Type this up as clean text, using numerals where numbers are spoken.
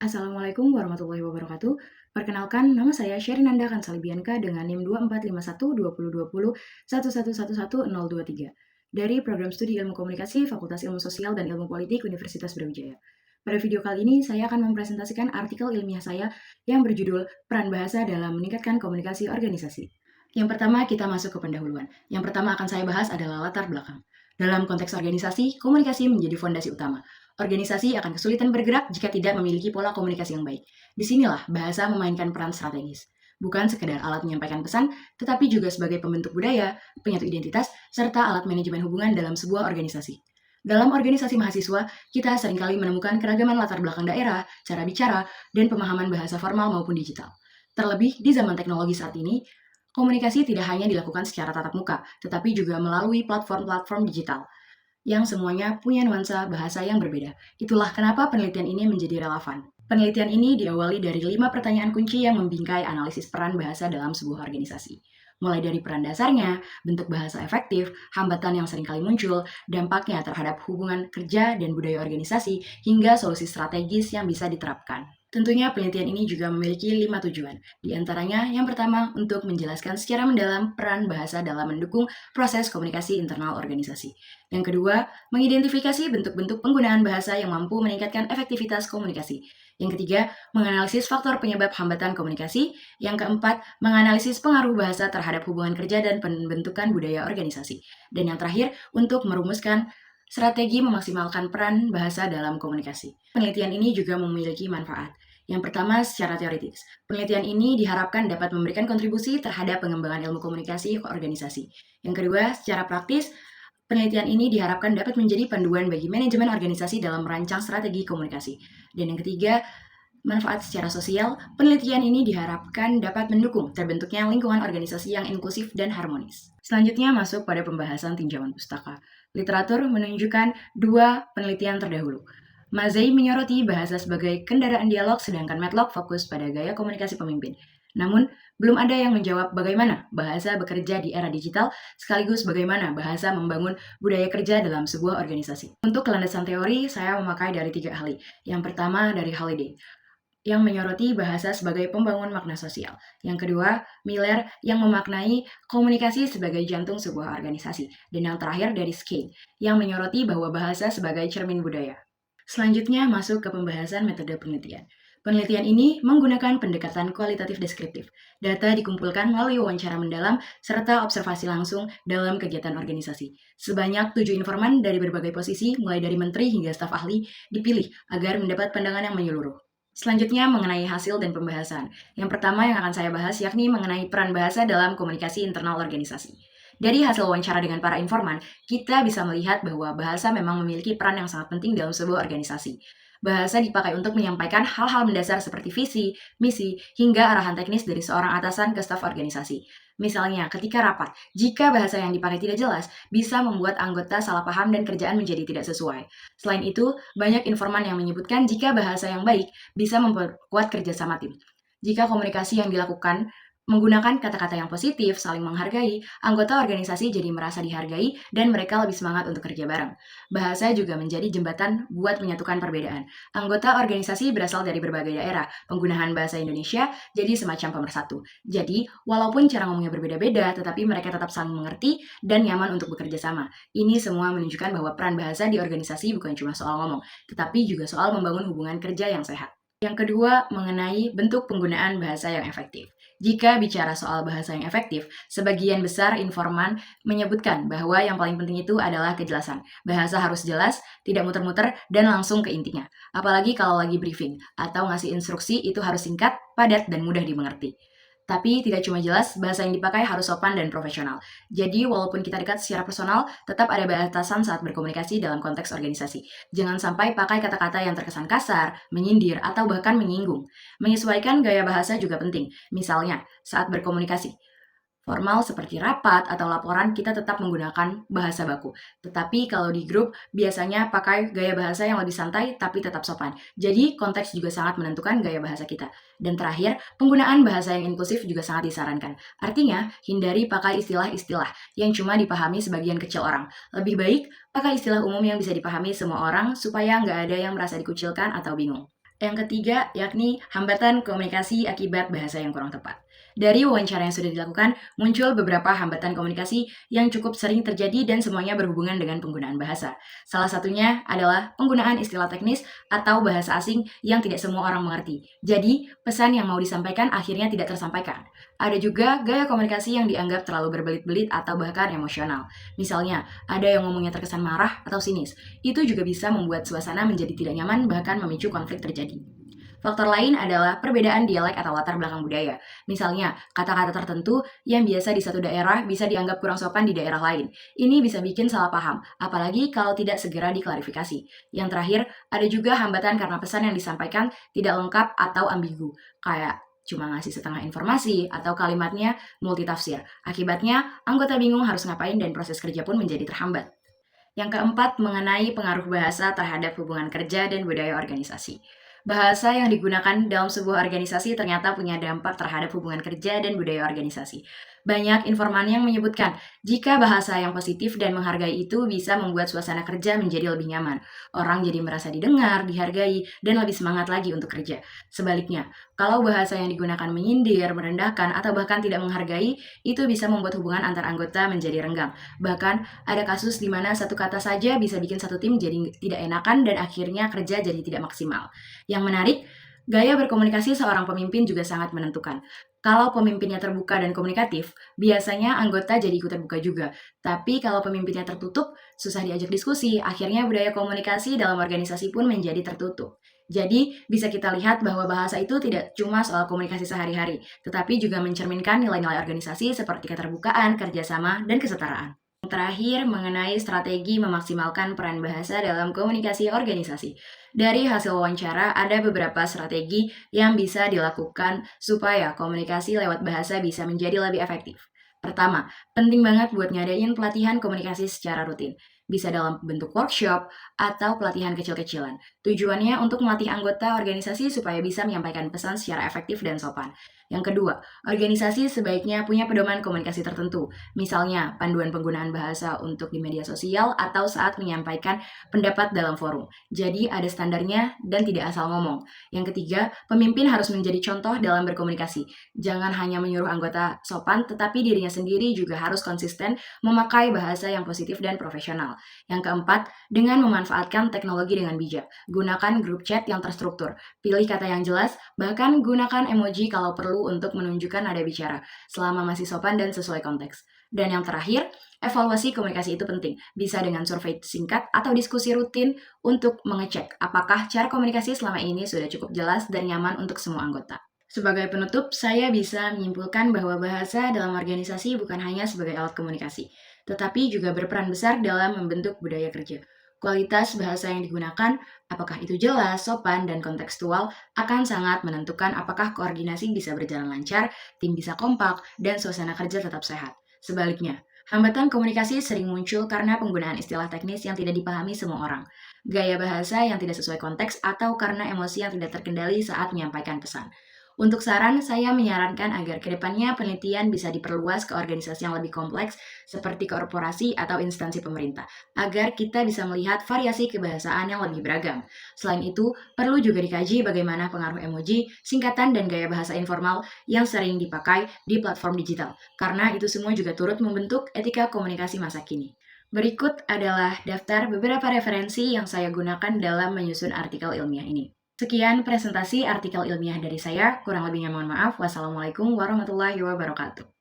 Assalamualaikum warahmatullahi wabarakatuh. Perkenalkan, nama saya Sherinanda Kansalibianka dengan NIM 2451202011111023 dari Program Studi Ilmu Komunikasi Fakultas Ilmu Sosial dan Ilmu Politik Universitas Brawijaya. Pada video kali ini, saya akan mempresentasikan artikel ilmiah saya yang berjudul Peran Bahasa dalam Meningkatkan Komunikasi Organisasi. Yang pertama, kita masuk ke pendahuluan. Yang pertama akan saya bahas adalah latar belakang. Dalam konteks organisasi, komunikasi menjadi fondasi utama. Organisasi akan kesulitan bergerak jika tidak memiliki pola komunikasi yang baik. Disinilah bahasa memainkan peran strategis. Bukan sekedar alat menyampaikan pesan, tetapi juga sebagai pembentuk budaya, penyatu identitas, serta alat manajemen hubungan dalam sebuah organisasi. Dalam organisasi mahasiswa, kita seringkali menemukan keragaman latar belakang daerah, cara bicara, dan pemahaman bahasa formal maupun digital. Terlebih di zaman teknologi saat ini, komunikasi tidak hanya dilakukan secara tatap muka, tetapi juga melalui platform-platform digital yang semuanya punya nuansa bahasa yang berbeda. Itulah kenapa penelitian ini menjadi relevan. Penelitian ini diawali dari 5 pertanyaan kunci yang membingkai analisis peran bahasa dalam sebuah organisasi. Mulai dari peran dasarnya, bentuk bahasa efektif, hambatan yang seringkali muncul, dampaknya terhadap hubungan kerja dan budaya organisasi, hingga solusi strategis yang bisa diterapkan. Tentunya penelitian ini juga memiliki 5 tujuan. Di antaranya, yang pertama, untuk menjelaskan secara mendalam peran bahasa dalam mendukung proses komunikasi internal organisasi. Yang kedua, mengidentifikasi bentuk-bentuk penggunaan bahasa yang mampu meningkatkan efektivitas komunikasi. Yang ketiga, menganalisis faktor penyebab hambatan komunikasi. Yang keempat, menganalisis pengaruh bahasa terhadap hubungan kerja dan pembentukan budaya organisasi. Dan yang terakhir, untuk merumuskan strategi memaksimalkan peran bahasa dalam komunikasi. Penelitian ini juga memiliki manfaat. Yang pertama, secara teoritis. Penelitian ini diharapkan dapat memberikan kontribusi terhadap pengembangan ilmu komunikasi ke organisasi. Yang kedua, secara praktis, penelitian ini diharapkan dapat menjadi panduan bagi manajemen organisasi dalam merancang strategi komunikasi. Dan yang ketiga, manfaat secara sosial, penelitian ini diharapkan dapat mendukung terbentuknya lingkungan organisasi yang inklusif dan harmonis. Selanjutnya masuk pada pembahasan tinjauan pustaka. Literatur menunjukkan 2 penelitian terdahulu. Mazei menyoroti bahasa sebagai kendaraan dialog, sedangkan Matlock fokus pada gaya komunikasi pemimpin. Namun, belum ada yang menjawab bagaimana bahasa bekerja di era digital, sekaligus bagaimana bahasa membangun budaya kerja dalam sebuah organisasi. Untuk landasan teori, saya memakai dari 3 ahli. Yang pertama dari Halliday, yang menyoroti bahasa sebagai pembangun makna sosial. Yang kedua, Miller yang memaknai komunikasi sebagai jantung sebuah organisasi. Dan yang terakhir dari Skate, yang menyoroti bahwa bahasa sebagai cermin budaya. Selanjutnya masuk ke pembahasan metode penelitian. Penelitian ini menggunakan pendekatan kualitatif deskriptif. Data dikumpulkan melalui wawancara mendalam serta observasi langsung dalam kegiatan organisasi. Sebanyak 7 informan dari berbagai posisi, mulai dari menteri hingga staf ahli, dipilih agar mendapat pandangan yang menyeluruh. Selanjutnya mengenai hasil dan pembahasan. Yang pertama yang akan saya bahas yakni mengenai peran bahasa dalam komunikasi internal organisasi. Dari hasil wawancara dengan para informan, kita bisa melihat bahwa bahasa memang memiliki peran yang sangat penting dalam sebuah organisasi. Bahasa dipakai untuk menyampaikan hal-hal mendasar seperti visi, misi, hingga arahan teknis dari seorang atasan ke staf organisasi. Misalnya, ketika rapat, jika bahasa yang dipakai tidak jelas, bisa membuat anggota salah paham dan kerjaan menjadi tidak sesuai. Selain itu, banyak informan yang menyebutkan jika bahasa yang baik bisa memperkuat kerjasama tim. Jika komunikasi yang dilakukan menggunakan kata-kata yang positif, saling menghargai, anggota organisasi jadi merasa dihargai dan mereka lebih semangat untuk kerja bareng. Bahasa juga menjadi jembatan buat menyatukan perbedaan. Anggota organisasi berasal dari berbagai daerah. Penggunaan bahasa Indonesia jadi semacam pemersatu. Jadi, walaupun cara ngomongnya berbeda-beda, tetapi mereka tetap saling mengerti dan nyaman untuk bekerja sama. Ini semua menunjukkan bahwa peran bahasa di organisasi bukan cuma soal ngomong, tetapi juga soal membangun hubungan kerja yang sehat. Yang kedua, mengenai bentuk penggunaan bahasa yang efektif. Jika bicara soal bahasa yang efektif, sebagian besar informan menyebutkan bahwa yang paling penting itu adalah kejelasan. Bahasa harus jelas, tidak muter-muter, dan langsung ke intinya. Apalagi kalau lagi briefing atau ngasih instruksi, itu harus singkat, padat, dan mudah dimengerti. Tapi tidak cuma jelas, bahasa yang dipakai harus sopan dan profesional. Jadi, walaupun kita dekat secara personal, tetap ada batasan saat berkomunikasi dalam konteks organisasi. Jangan sampai pakai kata-kata yang terkesan kasar, menyindir, atau bahkan menyinggung. Menyesuaikan gaya bahasa juga penting. Misalnya, saat berkomunikasi formal seperti rapat atau laporan, kita tetap menggunakan bahasa baku. Tetapi kalau di grup, biasanya pakai gaya bahasa yang lebih santai tapi tetap sopan. Jadi, konteks juga sangat menentukan gaya bahasa kita. Dan terakhir, penggunaan bahasa yang inklusif juga sangat disarankan. Artinya, hindari pakai istilah-istilah yang cuma dipahami sebagian kecil orang. Lebih baik, pakai istilah umum yang bisa dipahami semua orang supaya nggak ada yang merasa dikucilkan atau bingung. Yang ketiga, yakni hambatan komunikasi akibat bahasa yang kurang tepat. Dari wawancara yang sudah dilakukan, muncul beberapa hambatan komunikasi yang cukup sering terjadi dan semuanya berhubungan dengan penggunaan bahasa. Salah satunya adalah penggunaan istilah teknis atau bahasa asing yang tidak semua orang mengerti. Jadi, pesan yang mau disampaikan akhirnya tidak tersampaikan. Ada juga gaya komunikasi yang dianggap terlalu berbelit-belit atau bahkan emosional. Misalnya, ada yang ngomongnya terkesan marah atau sinis. Itu juga bisa membuat suasana menjadi tidak nyaman bahkan memicu konflik terjadi. Faktor lain adalah perbedaan dialek atau latar belakang budaya. Misalnya, kata-kata tertentu yang biasa di satu daerah bisa dianggap kurang sopan di daerah lain. Ini bisa bikin salah paham, apalagi kalau tidak segera diklarifikasi. Yang terakhir, ada juga hambatan karena pesan yang disampaikan tidak lengkap atau ambigu, kayak cuma ngasih setengah informasi atau kalimatnya multitafsir. Akibatnya, anggota bingung harus ngapain dan proses kerja pun menjadi terhambat. Yang keempat, mengenai pengaruh bahasa terhadap hubungan kerja dan budaya organisasi. Bahasa yang digunakan dalam sebuah organisasi ternyata punya dampak terhadap hubungan kerja dan budaya organisasi. Banyak informan yang menyebutkan, jika bahasa yang positif dan menghargai itu bisa membuat suasana kerja menjadi lebih nyaman. Orang jadi merasa didengar, dihargai, dan lebih semangat lagi untuk kerja. Sebaliknya, kalau bahasa yang digunakan menyindir, merendahkan, atau bahkan tidak menghargai, itu bisa membuat hubungan antar anggota menjadi renggang. Bahkan, ada kasus di mana satu kata saja bisa bikin satu tim jadi tidak enakan dan akhirnya kerja jadi tidak maksimal. Yang menarik, gaya berkomunikasi seorang pemimpin juga sangat menentukan. Kalau pemimpinnya terbuka dan komunikatif, biasanya anggota jadi ikut terbuka juga. Tapi kalau pemimpinnya tertutup, susah diajak diskusi, akhirnya budaya komunikasi dalam organisasi pun menjadi tertutup. Jadi, bisa kita lihat bahwa bahasa itu tidak cuma soal komunikasi sehari-hari, tetapi juga mencerminkan nilai-nilai organisasi seperti keterbukaan, kerjasama, dan kesetaraan. Yang terakhir, mengenai strategi memaksimalkan peran bahasa dalam komunikasi organisasi. Dari hasil wawancara, ada beberapa strategi yang bisa dilakukan supaya komunikasi lewat bahasa bisa menjadi lebih efektif. Pertama, penting banget buat ngadain pelatihan komunikasi secara rutin. Bisa dalam bentuk workshop atau pelatihan kecil-kecilan. Tujuannya untuk melatih anggota organisasi supaya bisa menyampaikan pesan secara efektif dan sopan. Yang kedua, organisasi sebaiknya punya pedoman komunikasi tertentu. Misalnya, panduan penggunaan bahasa untuk di media sosial atau saat menyampaikan pendapat dalam forum. Jadi ada standarnya dan tidak asal ngomong. Yang ketiga, pemimpin harus menjadi contoh dalam berkomunikasi. Jangan hanya menyuruh anggota sopan, tetapi dirinya sendiri juga harus konsisten memakai bahasa yang positif dan profesional. Yang keempat, dengan memanfaatkan teknologi dengan bijak. Gunakan grup chat yang terstruktur. Pilih kata yang jelas, bahkan gunakan emoji kalau perlu untuk menunjukkan nada bicara, selama masih sopan dan sesuai konteks. Dan yang terakhir, evaluasi komunikasi itu penting. Bisa dengan survei singkat atau diskusi rutin untuk mengecek apakah cara komunikasi selama ini sudah cukup jelas dan nyaman untuk semua anggota. Sebagai penutup, saya bisa menyimpulkan bahwa bahasa dalam organisasi bukan hanya sebagai alat komunikasi, tetapi juga berperan besar dalam membentuk budaya kerja. Kualitas bahasa yang digunakan, apakah itu jelas, sopan, dan kontekstual, akan sangat menentukan apakah koordinasi bisa berjalan lancar, tim bisa kompak, dan suasana kerja tetap sehat. Sebaliknya, hambatan komunikasi sering muncul karena penggunaan istilah teknis yang tidak dipahami semua orang, gaya bahasa yang tidak sesuai konteks, atau karena emosi yang tidak terkendali saat menyampaikan pesan. Untuk saran, saya menyarankan agar kedepannya penelitian bisa diperluas ke organisasi yang lebih kompleks seperti korporasi atau instansi pemerintah, agar kita bisa melihat variasi kebahasaan yang lebih beragam. Selain itu, perlu juga dikaji bagaimana pengaruh emoji, singkatan, dan gaya bahasa informal yang sering dipakai di platform digital, karena itu semua juga turut membentuk etika komunikasi masa kini. Berikut adalah daftar beberapa referensi yang saya gunakan dalam menyusun artikel ilmiah ini. Sekian presentasi artikel ilmiah dari saya, kurang lebihnya mohon maaf. Wassalamualaikum warahmatullahi wabarakatuh.